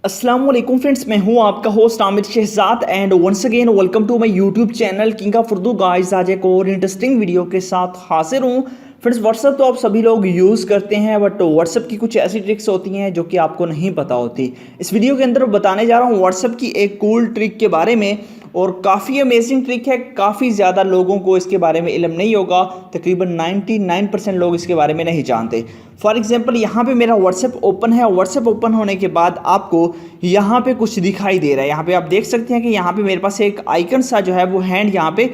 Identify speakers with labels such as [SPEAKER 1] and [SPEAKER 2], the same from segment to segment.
[SPEAKER 1] अस्सलाम वालेकुम फ्रेंड्स, मैं हूं आपका host Aamir Shahzad and once again welcome to my YouTube channel king of Urdu. Guys आज एक और इंटरेस्टिंग वीडियो के साथ हाजिर हूं। फ्रेंड्स व्हाट्सअप तो आप सभी लोग यूज़ करते हैं, बट व्हाट्सअप की कुछ ऐसी ट्रिक्स होती हैं जो कि आपको नहीं पता होती। इस वीडियो के अंदर बताने जा रहा हूं व्हाट्सअप की एक कूल ट्रिक के बारे में, और काफ़ी अमेजिंग ट्रिक है। काफ़ी ज़्यादा लोगों को इसके बारे में इल्म नहीं होगा, तकरीबन 99% लोग इसके बारे में नहीं जानते। फॉर एग्जांपल यहाँ पे मेरा व्हाट्सएप ओपन है। व्हाट्सएप ओपन होने के बाद आपको यहाँ पे कुछ दिखाई दे रहा है। यहाँ पे आप देख सकते हैं कि यहाँ पे मेरे पास एक आइकन सा जो है वो हैंड यहाँ पे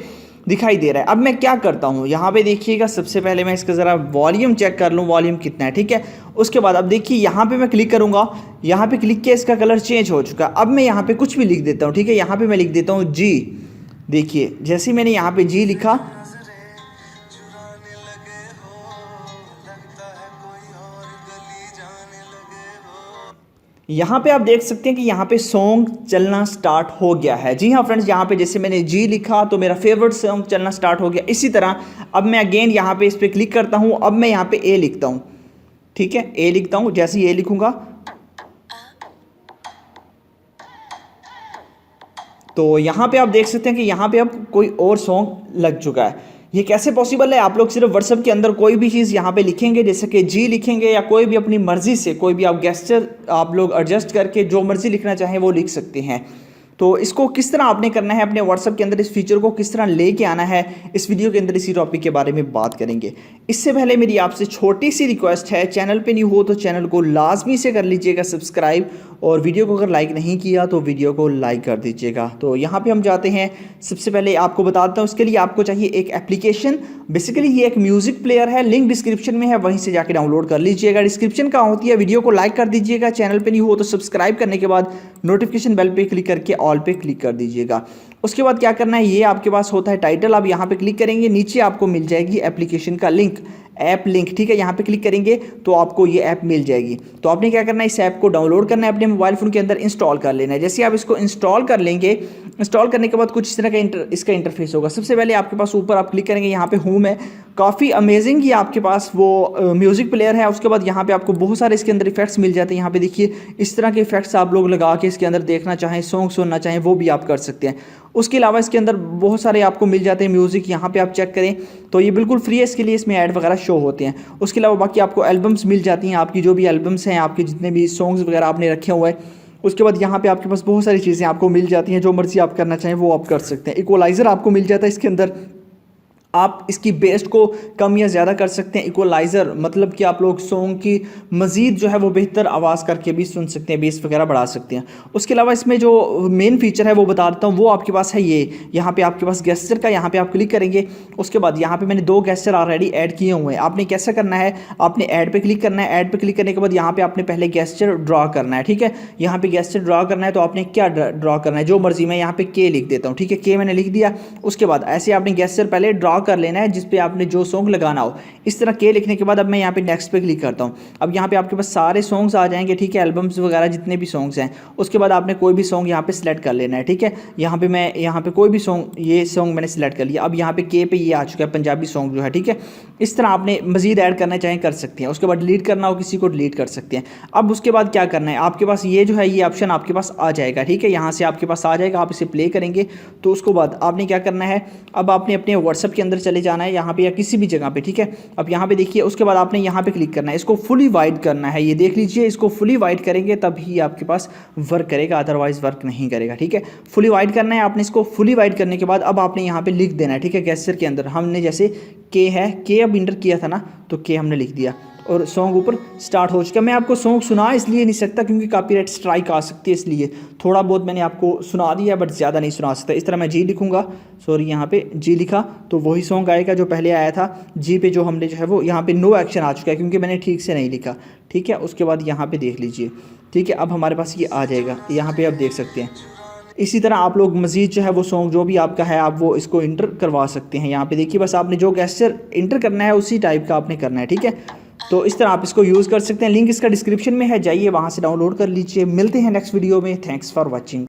[SPEAKER 1] दिखाई दे रहा है। अब मैं क्या करता हूँ, यहाँ पे देखिएगा, सबसे पहले मैं इसका ज़रा वॉल्यूम चेक कर लूँ, वॉल्यूम कितना है, ठीक है। उसके बाद अब देखिए यहाँ पे मैं क्लिक करूँगा, यहाँ पे क्लिक किया, इसका कलर चेंज हो चुका है। अब मैं यहाँ पे कुछ भी लिख देता हूँ, ठीक है। यहाँ पे मैं लिख देता हूँ जी। देखिए जैसे ही मैंने यहाँ पे जी लिखा, यहाँ पे आप देख सकते हैं कि यहाँ पे सॉन्ग चलना स्टार्ट हो गया है। जी हाँ फ्रेंड्स, यहाँ पे जैसे मैंने जी लिखा तो मेरा फेवरेट सॉन्ग चलना स्टार्ट हो गया। इसी तरह अब मैं अगेन यहाँ पे इस पर क्लिक करता हूँ। अब मैं यहाँ पे ए लिखता हूँ, ठीक है, ए लिखता हूँ। जैसे ही ए लिखूंगा तो यहाँ पे आप देख सकते हैं कि यहाँ पे अब कोई और सॉन्ग लग चुका है। ये कैसे पॉसिबल है? आप लोग सिर्फ व्हाट्सएप के अंदर कोई भी चीज़ यहाँ पे लिखेंगे, जैसे कि जी लिखेंगे, या कोई भी अपनी मर्जी से कोई भी आप गेस्चर आप लोग एडजस्ट करके जो मर्जी लिखना चाहें वो लिख सकते हैं। तो इसको किस तरह आपने करना है अपने व्हाट्सएप के अंदर, इस फीचर को किस तरह लेके आना है, इस वीडियो के अंदर इसी टॉपिक के बारे में बात करेंगे। इससे पहले मेरी आपसे छोटी सी रिक्वेस्ट है, चैनल पे न्यू हो तो चैनल को लाजमी से कर लीजिएगा सब्सक्राइब, और वीडियो को अगर लाइक नहीं किया तो वीडियो को लाइक कर दीजिएगा। तो यहाँ पे हम जाते हैं। सबसे पहले आपको बताता हूँ, इसके लिए आपको चाहिए एक एप्लीकेशन। बेसिकली ये एक म्यूजिक प्लेयर है, लिंक डिस्क्रिप्शन में है, वहीं से जाके डाउनलोड कर लीजिएगा। डिस्क्रिप्शन कहाँ होती है, वीडियो को लाइक कर दीजिएगा। चैनल पे न्यू हो तो सब्सक्राइब करने के बाद नोटिफिकेशन बेल पे क्लिक करके ऑल पे क्लिक कर दीजिएगा। उसके बाद क्या करना है, ये आपके पास होता है टाइटल। आप यहाँ पे क्लिक करेंगे, नीचे आपको मिल जाएगी एप्लीकेशन का लिंक, ऐप लिंक, ठीक है। यहाँ पे क्लिक करेंगे तो आपको ये ऐप मिल जाएगी। तो आपने क्या करना है, इस ऐप को डाउनलोड करना है, अपने मोबाइल फ़ोन के अंदर इंस्टॉल कर लेना है। जैसे आप इसको इंस्टॉल कर लेंगे, इंस्टॉल करने के बाद कुछ इस तरह का इसका इंटरफेस होगा। सबसे पहले आपके पास ऊपर आप क्लिक करेंगे, यहाँ पे होम है, काफ़ी अमेजिंग ये आपके पास वो म्यूज़िक प्लेयर है। उसके बाद यहाँ पे आपको बहुत सारे इसके अंदर इफेक्ट्स मिल जाते हैं। यहाँ पे देखिए इस तरह के इफेक्ट्स आप लोग लगा के इसके अंदर देखना चाहें, सॉन्ग सुनना चाहें, वो भी आप कर सकते हैं। उसके अलावा इसके अंदर बहुत सारे आपको मिल जाते हैं म्यूज़िक। यहाँ पे आप चेक करें तो ये बिल्कुल फ्री है, इसके लिए इसमें ऐड वगैरह शो होते हैं। उसके अलावा बाकी आपको एल्बम्स मिल जाती हैं, आपकी जो भी एल्बम्स हैं, आपके जितने भी सॉन्ग्स वगैरह आपने रखे हुए हैं। उसके बाद यहाँ पे आपके पास बहुत सारी चीज़ें आपको मिल जाती हैं, जो मर्जी आप करना चाहें वो आप कर सकते हैं। इक्वलाइज़र आपको मिल जाता है इसके अंदर, आप इसकी बेस को कम या ज़्यादा कर सकते हैं। इक्वलाइज़र मतलब कि आप लोग सॉन्ग की मज़ीद जो है वो बेहतर आवाज़ करके भी सुन सकते हैं, बेस वगैरह बढ़ा सकते हैं। उसके अलावा इसमें जो मेन फीचर है वो बता देता हूँ, वो आपके पास है ये। यहाँ पे आपके पास गेस्चर का, यहाँ पे आप क्लिक करेंगे। उसके बाद यहाँ पे मैंने 2 गेस्चर ऑलरेडी ऐड किए हुए हैं। आपने कैसा करना है, आपने ऐड पे क्लिक करना है। ऐड पे क्लिक करने के बाद यहाँ पे आपने पहले गेस्चर ड्रा करना है, ठीक है। यहाँ पे गेस्चर ड्रा करना है तो आपने क्या ड्रा करना है, जो मर्जी। मैं यहाँ पे के लिख देता हूँ, ठीक है, के मैंने लिख दिया। उसके बाद ऐसे आपने गेस्चर पहले ड्रा कर लेना है जिस पे आपने जो सॉन्ग लगाना हो। इस तरह के लिखने के बाद अब मैं यहाँ पे नेक्स्ट पे क्लिक करता हूँ। अब यहाँ पे आपके पास सारे सॉन्ग्स आ जाएंगे, ठीक है, एल्बम्स वगैरह जितने भी सॉन्ग्स हैं। उसके बाद आपने कोई भी सॉन्ग यहाँ पे सिलेक्ट कर लेना है, ठीक है। यहाँ पे मैं यहाँ पे कोई भी सॉन्ग, ये सॉन्ग मैंने सिलेक्ट कर लिया। अब यहाँ पे के पे ये आ चुका है, पंजाबी सॉन्ग जो है, ठीक है। इस तरह आपने मजीद ऐड करना चाहें कर सकते हैं। उसके बाद डिलीट करना हो किसी को डिलीट कर सकते हैं। अब उसके बाद क्या करना है, आपके पास ये जो है ये ऑप्शन आपके पास आ जाएगा, ठीक है। यहाँ से आपके पास आ जाएगा, आप इसे प्ले करेंगे तो उसके बाद आपने क्या करना है, अब आपने अपने व्हाट्सएप के अंदर चले जाना है, यहाँ पे या किसी भी जगह पे, ठीक है। अब यहाँ पे देखिए, उसके बाद आपने यहाँ पे क्लिक करना है, इसको फुली वाइड करना है। ये देख लीजिए, इसको फुली वाइड करेंगे तभी आपके पास वर्क करेगा, अदरवाइज वर्क नहीं करेगा, ठीक है। फुली वाइड करना है आपने। इसको फुली वाइड करने के बाद अब आपने यहाँ पे लिख देना है, ठीक है। गेस्चर के अंदर हमने जैसे के है, के अब इंटर किया था ना, तो के हमने लिख दिया और सॉन्ग ऊपर स्टार्ट हो चुका। मैं आपको सॉन्ग सुना इसलिए नहीं सकता क्योंकि कॉपीराइट स्ट्राइक आ सकती है, इसलिए थोड़ा बहुत मैंने आपको सुना दिया, बट ज़्यादा नहीं सुना सकता। इस तरह मैं जी लिखूंगा, सॉरी यहाँ पे जी लिखा तो वही सॉन्ग आएगा जो पहले आया था। जी पे जो हमने जो है वो यहाँ पे नो एक्शन आ चुका है क्योंकि मैंने ठीक से नहीं लिखा, ठीक है। उसके बाद यहाँ पे देख लीजिए, ठीक है, अब हमारे पास ये आ जाएगा, यहाँ पे आप देख सकते हैं। इसी तरह आप लोग मज़ीद जो है वो सॉन्ग जो भी आपका है आप वो इसको इंटर करवा सकते हैं। यहाँ पे देखिए, बस आपने जो गेस्चर इंटर करना है उसी टाइप का आपने करना है, ठीक है। तो इस तरह आप इसको यूज़ कर सकते हैं। लिंक इसका डिस्क्रिप्शन में है, जाइए वहाँ से डाउनलोड कर लीजिए। मिलते हैं नेक्स्ट वीडियो में। Thanks for watching.